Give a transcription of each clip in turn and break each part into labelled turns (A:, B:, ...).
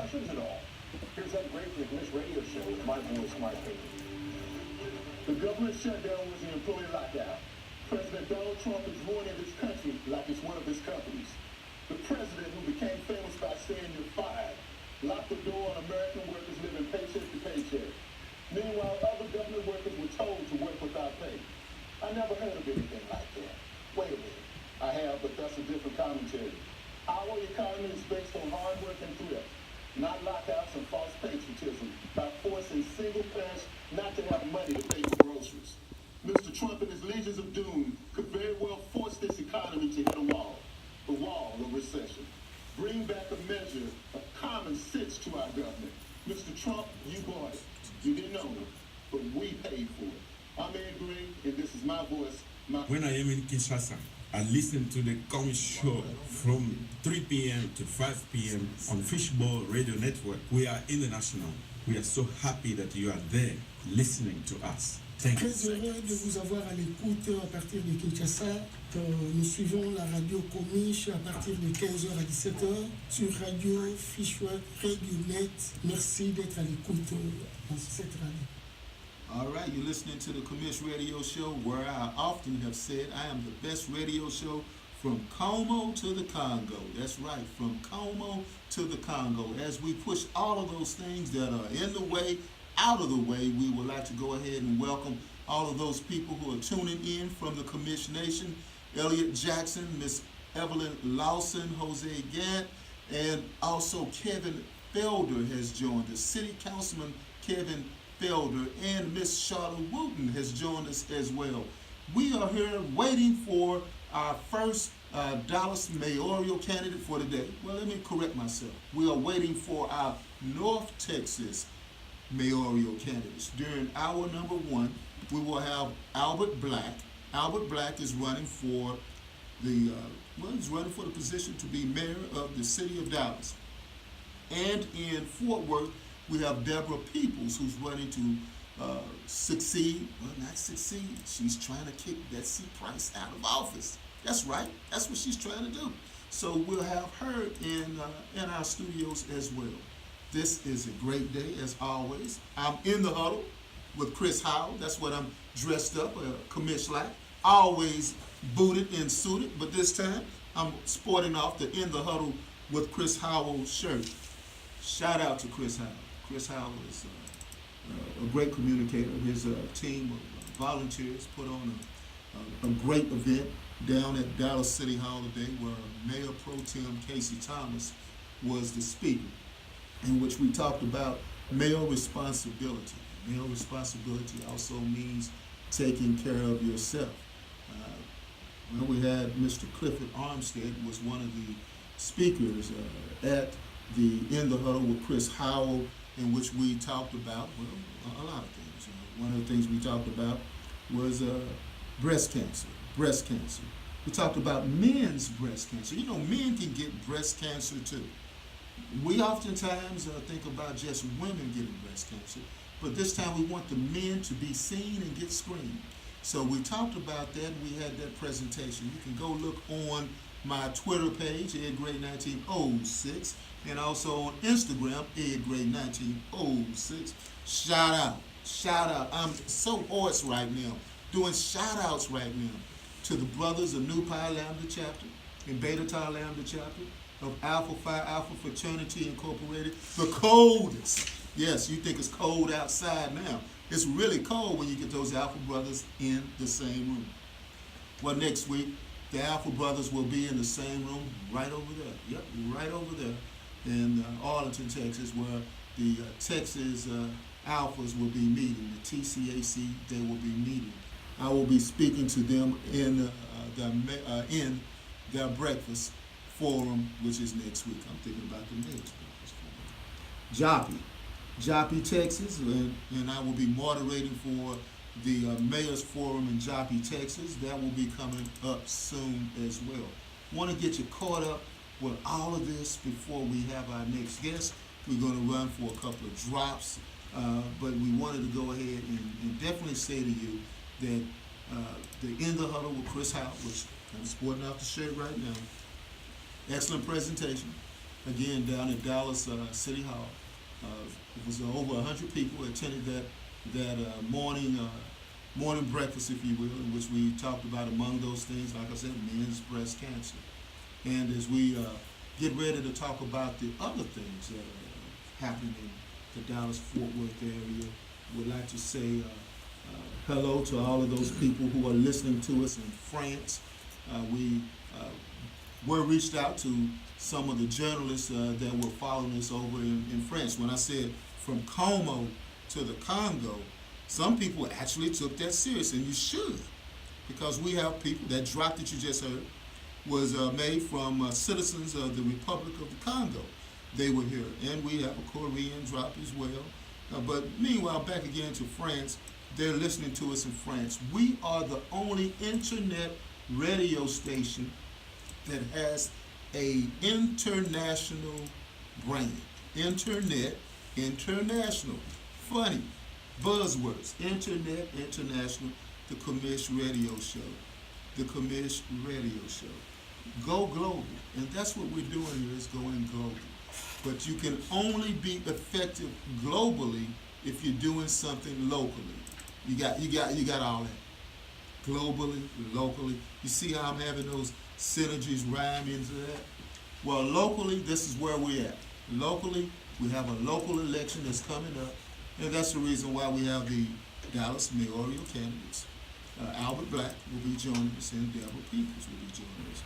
A: hushes it all. Here's that great Commish radio show with my voice, my opinion. The government shutdown was an employee lockout. President Donald Trump is ruining this country like it's one of his companies. The president who became famous by saying you're fired locked the door on American workers living paycheck to paycheck. Meanwhile, other government workers were told to work without pay. I never heard of anything like that. Wait a minute. I have, but that's a different commentary. Our economy is based on hard work and thrift, not lockouts and false patriotism by forcing single parents not to have money to pay for groceries. Mr. Trump and his legions of doom could very well force this economy to hit a wall of recession. Bring back a measure of common sense to our government. Mr. Trump, you bought it. You didn't own it, but we paid for it. I'm Ed Gray, and this is my voice.
B: When I am in Kinshasa, I listen to the Commish Show from 3 p.m. to 5 p.m. on Fishbowl Radio Network. We are international. We are so happy that you are there listening to us. Thank you.
C: Très heureux de vous avoir à l'écoute à partir de Kinshasa. Nous suivons la radio Commish à partir de 15h à 17h sur Radio Fishbowl Radio Net. Merci d'être à l'écoute dans cette radio.
D: All right, you're listening to the Commish Radio Show, where I often have said I am the best radio show from Como to the Congo. That's right, from Como to the Congo. As we push all of those things that are in the way, out of the way, we would like to go ahead and welcome all of those people who are tuning in from the Commish Nation. Elliot Jackson, Miss Evelyn Lawson, Jose Gant, and also Kevin Felder has joined us. City Councilman Kevin Felder and Miss Charlotte Wooten has joined us as well. We are here waiting for our first Dallas mayoral candidate for the day. Well, let me correct myself. We are waiting for our North Texas mayoral candidates. During hour number 1, we will have Albert Black. Albert Black is running for he's running for the position to be mayor of the city of Dallas. And in Fort Worth, we have Deborah Peoples, who's running to succeed. Well, not succeed. She's trying to kick Betsy Price out of office. That's right. That's what she's trying to do. So we'll have her in our studios as well. This is a great day, as always. I'm in the huddle with Chris Howell. That's what I'm dressed up, commish like. Always booted and suited, but this time I'm sporting off the In the Huddle with Chris Howell shirt. Shout out to Chris Howell. Chris Howell is a great communicator. His team of volunteers put on a great event down at Dallas City Hall today, where Mayor Pro Tem Casey Thomas was the speaker, in which we talked about mayor responsibility. Mayor responsibility also means taking care of yourself. We had Mr. Clifford Armstead was one of the speakers at the In the Huddle with Chris Howell, in which we talked about, well, a lot of things. One of the things we talked about was breast cancer. We talked about men's breast cancer. You know, men can get breast cancer too. We oftentimes think about just women getting breast cancer, but this time we want the men to be seen and get screened. So we talked about that. We had that presentation. You can go look on my Twitter page, EdGray1906, and also on Instagram, EdGray1906. Shout out. I'm so hoarse right now, doing shout outs right now to the brothers of Nu Pi Lambda chapter and Beta Tau Lambda chapter of Alpha Phi Alpha Fraternity Incorporated, the coldest. Yes, you think it's cold outside now. It's really cold when you get those Alpha brothers in the same room. Well, next week, the Alpha brothers will be in the same room right over there. Yep, right over there in Arlington, Texas, where the Texas Alphas will be meeting. The TCAC, they will be meeting. I will be speaking to them in their breakfast forum, which is next week. I'm thinking about the next breakfast forum. Joppy, Texas, and I will be moderating for the Mayor's Forum in Joppy, Texas. That will be coming up soon as well. Want to get you caught up with all of this before we have our next guest. We're going to run for a couple of drops, but we wanted to go ahead and definitely say to you that the In the Huddle with Chris Howell, which I'm sporting off the shirt right now, excellent presentation. again down at Dallas City Hall. It was over 100 people attended that morning breakfast, if you will, in which we talked about, among those things, like I said, men's breast cancer. And as we get ready to talk about the other things that are happening in the Dallas-Fort Worth area, would like to say hello to all of those people who are listening to us in France. We were reached out to some of the journalists that were following us over in France. When I said from Como to the Congo, some people actually took that serious, and you should, because we have people. That drop that you just heard was made from citizens of the Republic of the Congo. They were here, and we have a Korean drop as well. But meanwhile, back again to France, they're listening to us in France. We are the only internet radio station that has a international brand. Internet, international. Funny. Buzzwords. Internet, international. The Commish Radio Show. The Commish Radio Show. Go global. And that's what we're doing here, is going global. But you can only be effective globally if you're doing something locally. You got all that. Globally, locally. You see how I'm having those synergies rhyme into that? Well, locally, this is where we're at. Locally, we have a local election that's coming up, and that's the reason why we have the Dallas mayoral candidates. Albert Black will be joining us, and Deborah Peoples will be joining us.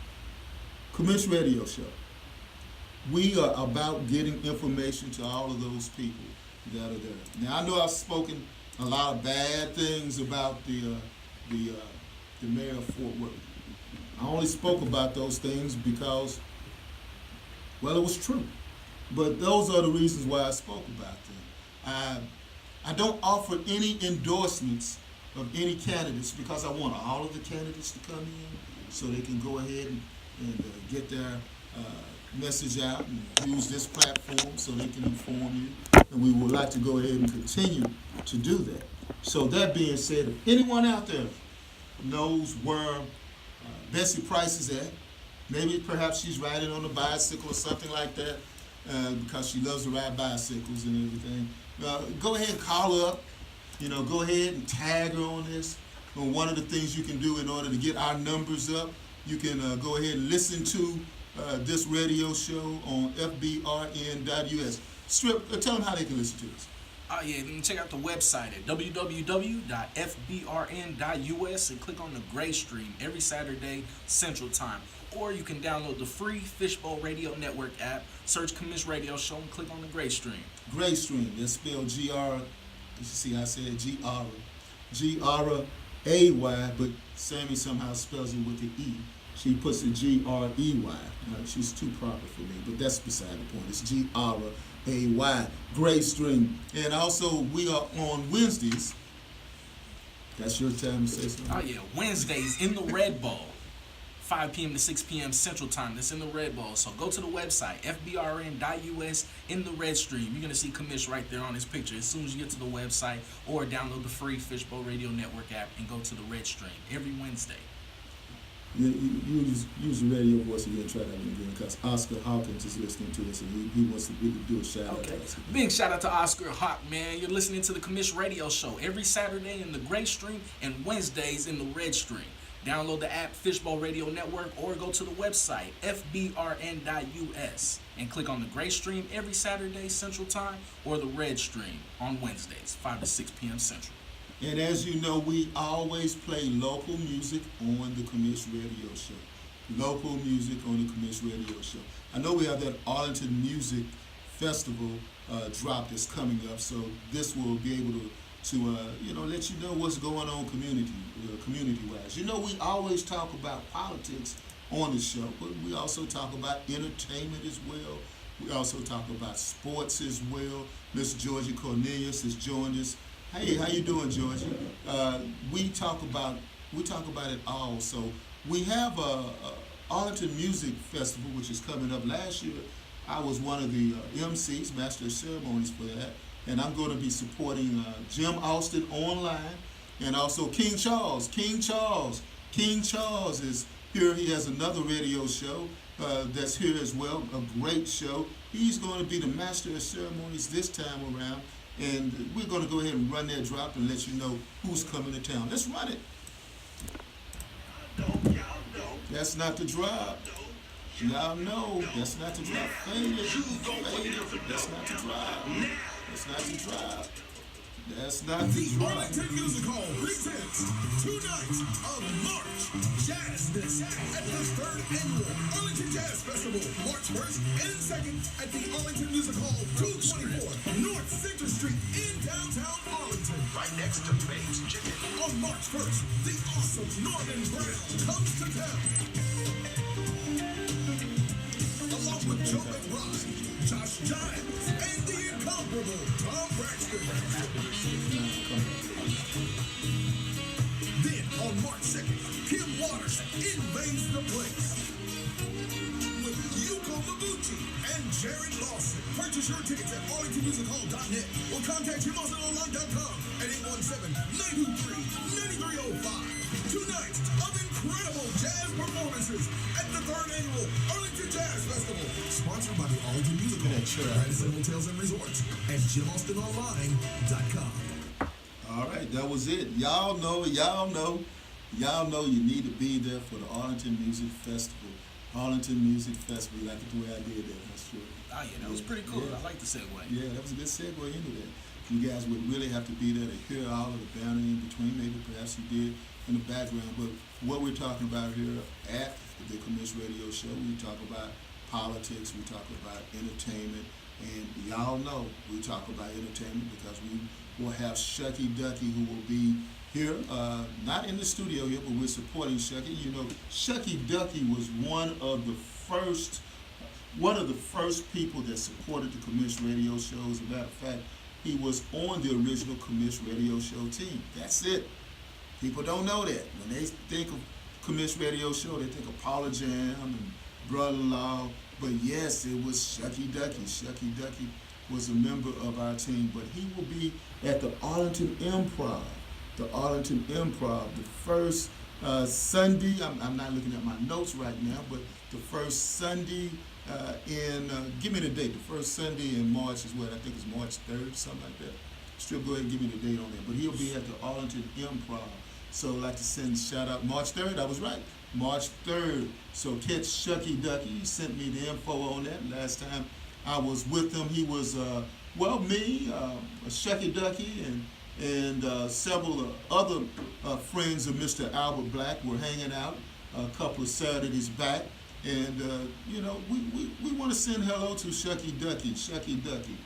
D: Commish Radio Show. We are about getting information to all of those people that are there. Now, I know I've spoken a lot of bad things about the mayor of Fort Worth. I only spoke about those things because, well, it was true. But those are the reasons why I spoke about them. I don't offer any endorsements of any candidates because I want all of the candidates to come in so they can go ahead and get their message out and use this platform so they can inform you. And we would like to go ahead and continue to do that. So that being said, if anyone out there knows where Bessie Price is at, maybe perhaps she's riding on a bicycle or something like that, because she loves to ride bicycles and everything, go ahead and call her up. Go ahead and tag her on this. And one of the things you can do in order to get our numbers up, you can go ahead and listen to this radio show on fbrn.us. Strip, tell them how they can listen to us.
E: Yeah, you can check out the website at www.fbrn.us and click on the Gray Stream every Saturday Central Time. Or you can download the free Fishbowl Radio Network app, search Commish Radio Show, and click on the Gray Stream. Gray Stream,
D: that's spelled G-R, you see I said G-R, G-R-A-Y, but Sammy somehow spells it with the E. She puts the G-R-E-Y. She's too proper for me, but that's beside the point. It's G-R-A-Y, Gray Stream. And also, we are on Wednesdays. That's your time to say something.
E: Oh, yeah, Wednesdays in the Red Bowl. 5 p.m. to 6 p.m. Central Time. That's in the Red Bowl. So go to the website, fbrn.us, in the Red Stream. You're going to see Commish right there on his picture as soon as you get to the website, or download the free Fishbowl Radio Network app and go to the Red Stream every Wednesday.
D: You use the radio voice again, try that again, because Oscar Hawkins is listening to us, and he wants to really do a shout out to us.
E: Big shout out to Oscar Hawk, man. You're listening to the Commish Radio Show every Saturday in the Gray Stream and Wednesdays in the Red Stream. Download the app Fishbowl Radio Network or go to the website fbrn.us and click on the Gray Stream every Saturday Central Time or the Red Stream on Wednesdays 5 to 6 p.m. Central.
D: And as you know, we always play local music on the Commish Radio Show. Local music on the Commish Radio Show. I know we have that Arlington Music Festival drop that's coming up, so this will be able to let you know what's going on community-wise. We always talk about politics on the show, but we also talk about entertainment as well. We also talk about sports as well. Miss Georgie Cornelius has joined us. Hey, how you doing, Georgie? We talk about it all. So we have a Arlington Music Festival, which is coming up. Last year, I was one of the MCs, Master of Ceremonies, for that. And I'm going to be supporting Jim Austin online, and also King Charles. King Charles is here. He has another radio show, that's here as well. A great show. He's going to be the master of ceremonies this time around. And we're going to go ahead and run that drop and let you know who's coming to town. Let's run it. That's not the drop. Y'all know that's not the drop. Fade it. Fade it. That's not the drop. That's not the drop. That's not the drop.
F: Arlington Music Hall presents 2 nights of March Jazzness at the 3rd Annual Arlington Jazz Festival, March 1st and 2nd at the Arlington Music Hall, 224 North Center Street in downtown Arlington. Right next to Babe's Chicken. On March 1st, the awesome Norman Brown comes to town. Along with Joe McBride, Josh Giles, and the incomparable Tom Braxton. Then on March 2nd, Kim Waters invades the place with Yuko Mabuchi and Jared Lawson. Purchase your tickets at arlingtonmusichall.net or contact JimAustinOnline.com at 817-923-9305. 2 nights of incredible jazz performances at the 3rd Annual Arlington Jazz Festival. Sponsored by the Arlington Music Hall, Radisson Hotels and Resorts, and JimAustinOnline.com.
D: All right, that was it. Y'all know you need to be there for the Arlington Music Festival. Arlington Music Festival, you like it the way I did that, that's true.
E: Oh yeah, that was pretty cool.
D: Yeah.
E: I like the segue.
D: Yeah, that was a good segue into that. You guys would really have to be there to hear all of the banner in between. Maybe perhaps you did in the background. But what we're talking about here at the Commish Radio Show, we talk about politics, we talk about entertainment, and y'all know we talk about entertainment because we will have Shucky Ducky who will be here, not in the studio here, but we're supporting Shucky. You know, Shucky Ducky was one of the first people that supported the Commish Radio Show. As a matter of fact, he was on the original Commish Radio Show team. That's it. People don't know that. When they think of Commish Radio Show, they think of Paula Jam and Brother-in-Law. But yes, it was Shucky Ducky. Shucky Ducky was a member of our team, but he will be at the Arlington Improv. The Arlington Improv, the first Sunday, I'm not looking at my notes right now, but the first Sunday give me the date, the first Sunday in March is what, I think it's March 3rd, something like that. Still go ahead and give me the date on that, but he'll be at the Arlington Improv. So I'd like to send a shout out, March 3rd, I was right, March 3rd. So catch Shucky Ducky, he sent me the info on that last time I was with him. He was, me, Shucky Ducky, and several other friends of Mr. Albert Black were hanging out a couple of Saturdays back. And, we want to send hello to Shucky Ducky. Shucky Ducky.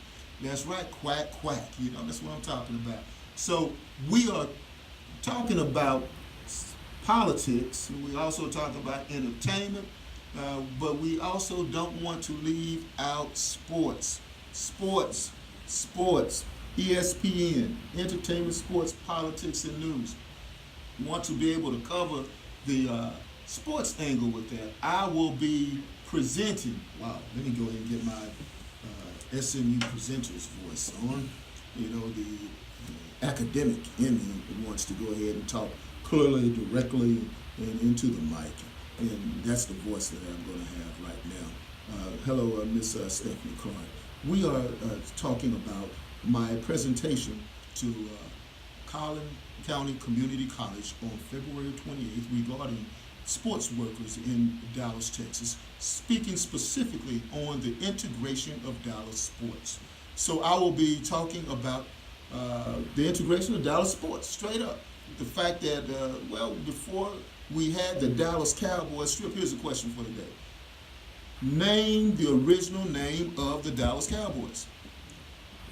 D: That's right, quack, quack. That's what I'm talking about. So we are talking about politics. We also talk about entertainment. But we also don't want to leave out sports. Sports. ESPN, entertainment, sports, politics, and news. We want to be able to cover the sports angle with that. I will be presenting. Wow, let me go ahead and get my SMU presenter's voice on. The academic in me wants to go ahead and talk clearly, directly, and into the mic. And that's the voice that I'm going to have right now. Hello, Miss Stephanie Clark. We are talking about my presentation to Collin County Community College on February 28th regarding sports workers in Dallas, Texas, speaking specifically on the integration of Dallas sports. So I will be talking about the integration of Dallas sports, straight up. The fact that, before we had the Dallas Cowboys, Strip, here's a question for today. Name the original name of the Dallas Cowboys.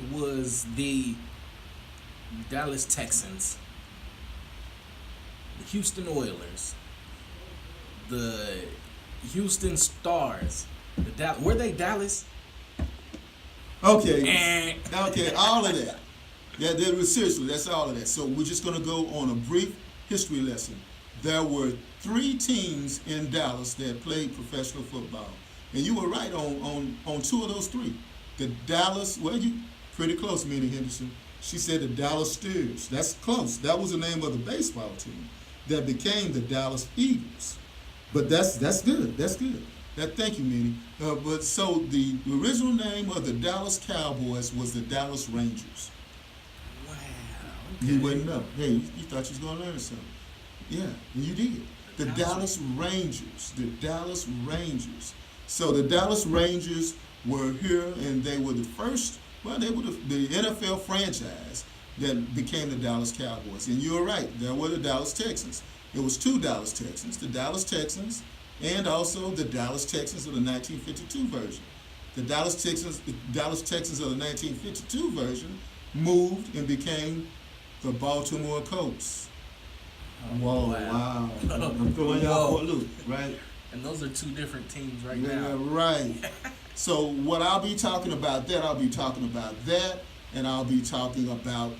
E: It was the Dallas Texans, the Houston Oilers, the Houston Stars. Were they Dallas?
D: Okay, all of that. Seriously, that's all of that. So we're just going to go on a brief history lesson. There were 3 teams in Dallas that played professional football. And you were right on 2 of those 3. The Dallas, you pretty close, Minnie Henderson. She said the Dallas Steers. That's close. That was the name of the baseball team that became the Dallas Eagles. But that's good. That's good. Thank you, Minnie. But so the original name of the Dallas Cowboys was the Dallas Rangers.
E: Wow.
D: You wouldn't know. Hey, you thought you was gonna learn something. Yeah, you did. The Dallas Rangers. The Dallas Rangers. So the Dallas Rangers were here, and they were the first. Well, they were the NFL franchise that became the Dallas Cowboys. And you're right. There were the Dallas Texans. It was two Dallas Texans. The Dallas Texans and also the Dallas Texans of the 1952 version. The Dallas Texans of the 1952 version moved and became the Baltimore Colts. Whoa, wow. I'm throwing y'all for a loop, right?
E: And those are two different teams right
D: Yeah,
E: now.
D: right. So what I'll be talking about that, and I'll be talking about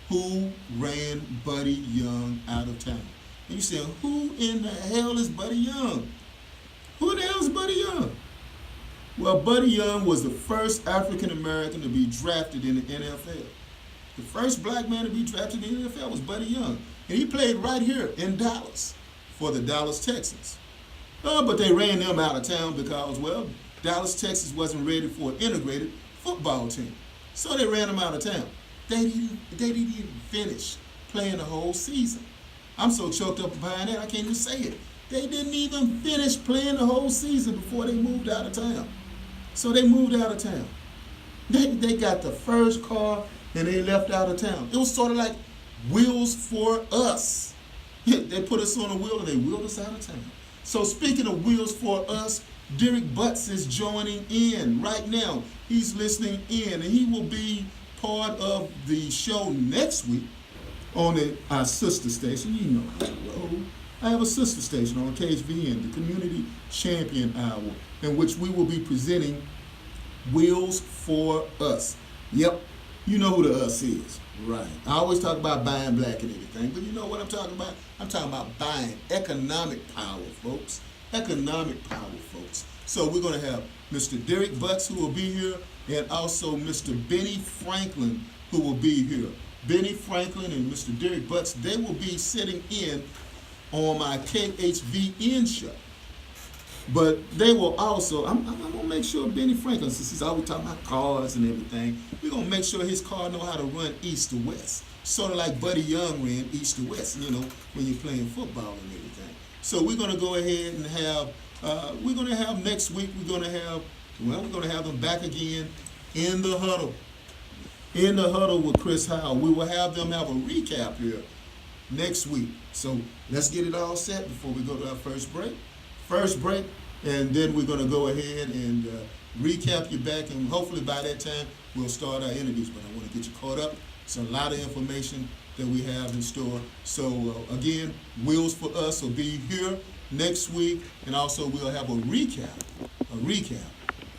D: who ran Buddy Young out of town. And you say, who in the hell is Buddy Young? Who the hell is Buddy Young? Well, Buddy Young was the first African American to be drafted in the NFL. The first black man to be drafted in the NFL was Buddy Young. And he played right here in Dallas for the Dallas Texans. But they ran them out of town because, well, Dallas, Texas wasn't ready for an integrated football team. So they ran them out of town. They didn't even finish playing the whole season. I'm so choked up behind that I can't even say it. They didn't even finish playing the whole season before they moved out of town. So they moved out of town. They got the first car and they left out of town. It was sort of like Wheels for Us. They put us on a wheel and they wheeled us out of town. So speaking of Wheels for Us, Derek Butts is joining in right now. He's listening in, and he will be part of the show next week on our sister station. You know how I roll. I have a sister station on KHVN, the Community Champion Hour, in which we will be presenting Wheels for Us. Yep, you know who the us is. Right. I always talk about buying black and everything, but you know what I'm talking about? I'm talking about buying economic power, folks. Economic power, folks. So we're going to have Mr. Derek Butts, who will be here, and also Mr. Benny Franklin, who will be here. Benny Franklin and Mr. Derek Butts, they will be sitting in on my KHVN show. But they will also, I'm going to make sure Benny Franklin, since he's always talking about cars and everything, we're going to make sure his car know how to run east to west. Sort of like Buddy Young ran east to west, you know, when you're playing football and everything. So we're going to go ahead and have, next week, we're going to have them back again in the huddle. In the huddle with Chris Howell. We will have them have a recap here next week. So let's get it all set before we go to our first break. And then we're going to go ahead and recap you back, and hopefully by that time we'll start our interviews. But I want to get you caught up. It's a lot of information that we have in store. So again, Wheels for Us will be here next week, and also we'll have a recap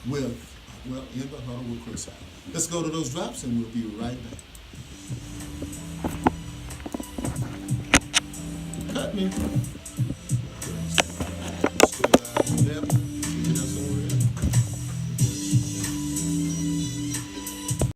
D: with, in the huddle with Chris Howell. Let's go to those drops, and we'll be right back. Cut me.